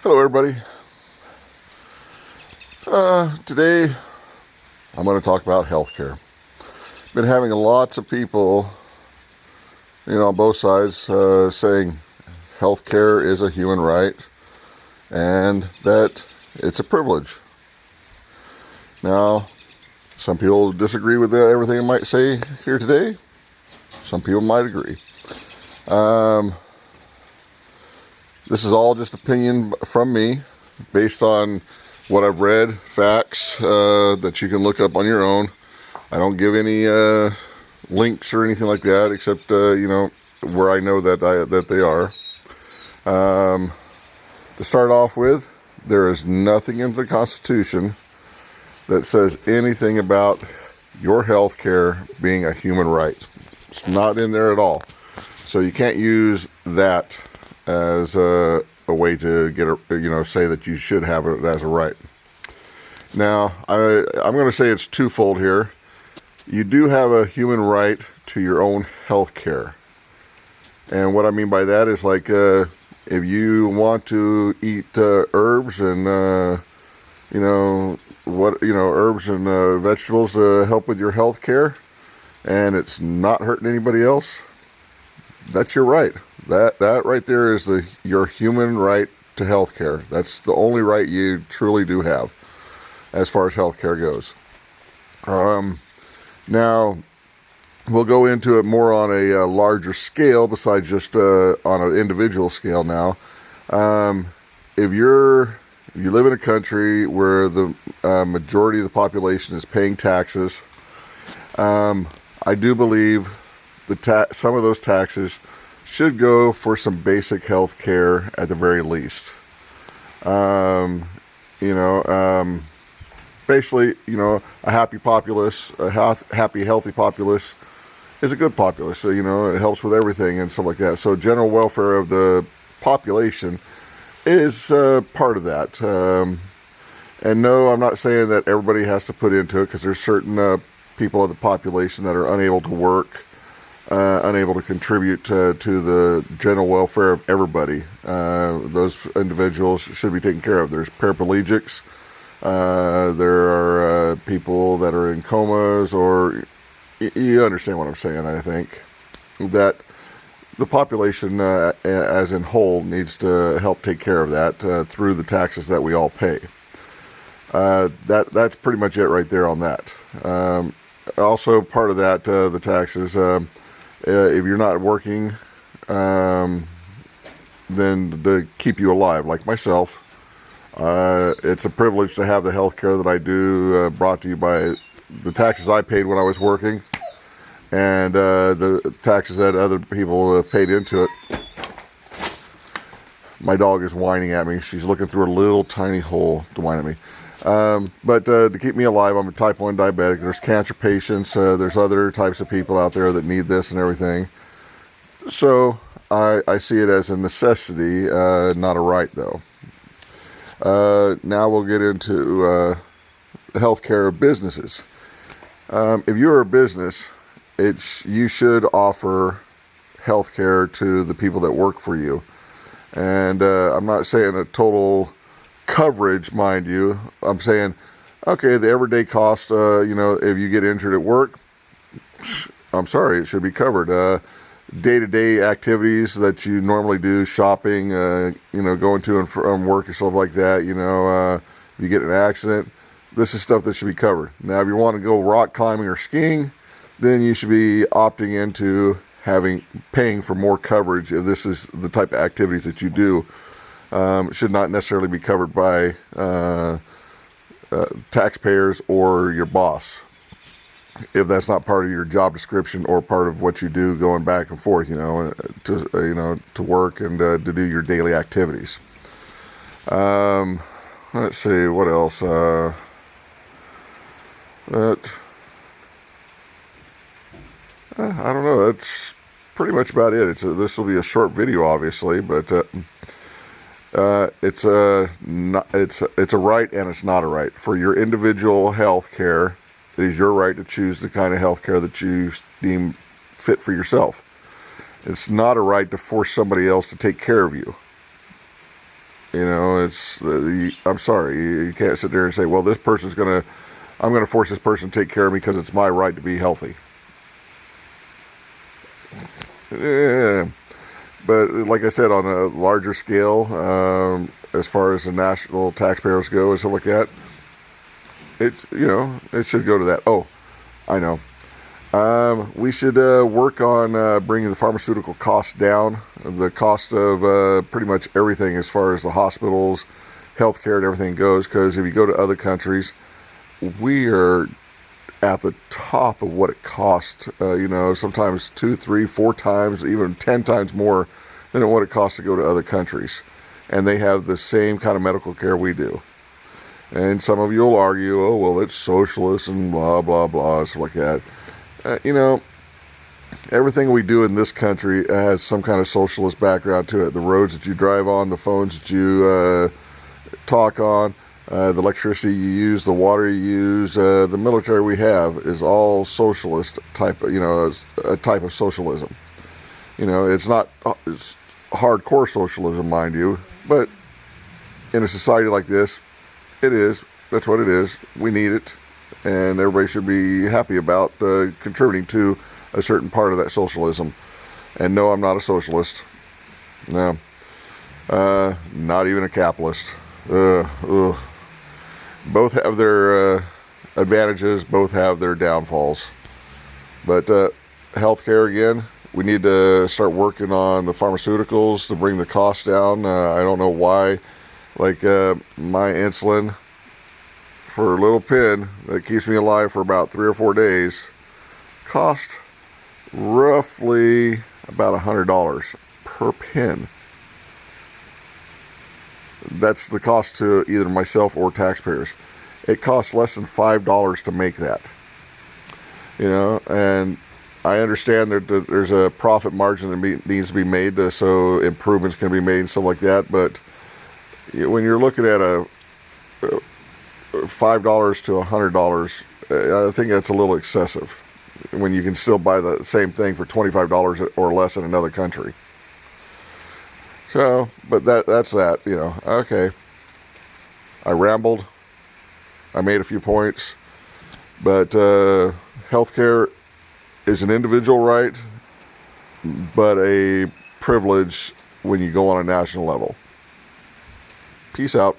Hello everybody. Today I'm going to talk about healthcare. Been having lots of people, on both sides, saying healthcare is a human right and that it's a privilege. Now, some people disagree with everything I might say here today. Some people might agree. This is all just opinion from me, based on what I've read, facts that you can look up on your own. I don't give any links or anything like that, except where I know that they are. To start off with, there is nothing in the Constitution that says anything about your health care being a human right. It's not in there at all. So you can't use that as a way to say that you should have it as a right. Now, I'm going to say it's twofold here. You do have a human right to your own health care. And what I mean by that is like if you want to eat herbs and herbs and vegetables to help with your health care, and it's not hurting anybody else, that's your right. That right there is your human right to health care. That's the only right you truly do have as far as health care goes. Now, we'll go into it more on a larger scale besides just on an individual scale now. If you live in a country where the majority of the population is paying taxes, I do believe some of those taxes should go for some basic health care at the very least. Basically, a happy populace, happy, healthy populace is a good populace. So, it helps with everything and stuff like that. So general welfare of the population is part of that. And no, I'm not saying that everybody has to put into it, because there's certain people of the population that are unable to work, unable to contribute to the general welfare of everybody. Those individuals should be taken care of. There's paraplegics. There are people that are in comas, or you understand what I'm saying. I think that the population as in whole needs to help take care of that through the taxes that we all pay. That's pretty much it right there on that. Also part of that, the taxes, if you're not working, then to keep you alive, like myself, it's a privilege to have the health care that I do, brought to you by the taxes I paid when I was working, and the taxes that other people paid into it. My dog is whining at me. She's looking through a little tiny hole to whine at me. But to keep me alive, I'm a type 1 diabetic. There's cancer patients. There's other types of people out there that need this and everything. So I see it as a necessity, not a right, though. Now we'll get into healthcare businesses. If you're a business, you should offer healthcare to the people that work for you. And I'm not saying a total coverage, mind you. I'm saying, okay, the everyday cost, if you get injured at work, I'm sorry, it should be covered. Day-to-day activities that you normally do, shopping, going to and from work and stuff like that, you get in an accident, this is stuff that should be covered. Now, if you want to go rock climbing or skiing, then you should be opting into paying for more coverage if this is the type of activities that you do. Should not necessarily be covered by taxpayers or your boss, if that's not part of your job description or part of what you do going back and forth, to work and to do your daily activities. Let's see, what else? I don't know. That's pretty much about it. This will be a short video, obviously, but it's a right and it's not a right. For your individual health care, it is your right to choose the kind of health care that you deem fit for yourself. It's not a right to force somebody else to take care of you. You know, I'm sorry, you can't sit there and say, well, I'm gonna force this person to take care of me because it's my right to be healthy. Yeah. But like I said, on a larger scale, as far as the national taxpayers go and stuff like that, it should go to that. Oh, I know. We should work on bringing the pharmaceutical costs down. The cost of pretty much everything as far as the hospitals, healthcare, and everything goes. Because if you go to other countries, we are at the top of what it costs. Sometimes 2, 3, 4 times, even 10 times more than what it costs to go to other countries. And they have the same kind of medical care we do. And some of you will argue, oh, well, it's socialist and blah, blah, blah, stuff like that. Everything we do in this country has some kind of socialist background to it. The roads that you drive on, the phones that you talk on, the electricity you use, the water you use, the military we have is all socialist type, a type of socialism. It's hardcore socialism, mind you, but in a society like this, it is. That's what it is. We need it, and everybody should be happy about contributing to a certain part of that socialism. And no, I'm not a socialist. No. Not even a capitalist. Both have their advantages, both have their downfalls. But healthcare, again, we need to start working on the pharmaceuticals to bring the cost down. I don't know why. Like my insulin for a little pin that keeps me alive for about 3 or 4 days cost roughly about $100 per pin. That's the cost to either myself or taxpayers. It costs less than $5 to make that. And I understand that there's a profit margin that needs to be made so improvements can be made and stuff like that. But when you're looking at a $5 to $100, I think that's a little excessive. When you can still buy the same thing for $25 or less in another country. So, but that's that. Okay. I rambled. I made a few points, but healthcare is an individual right, but a privilege when you go on a national level. Peace out.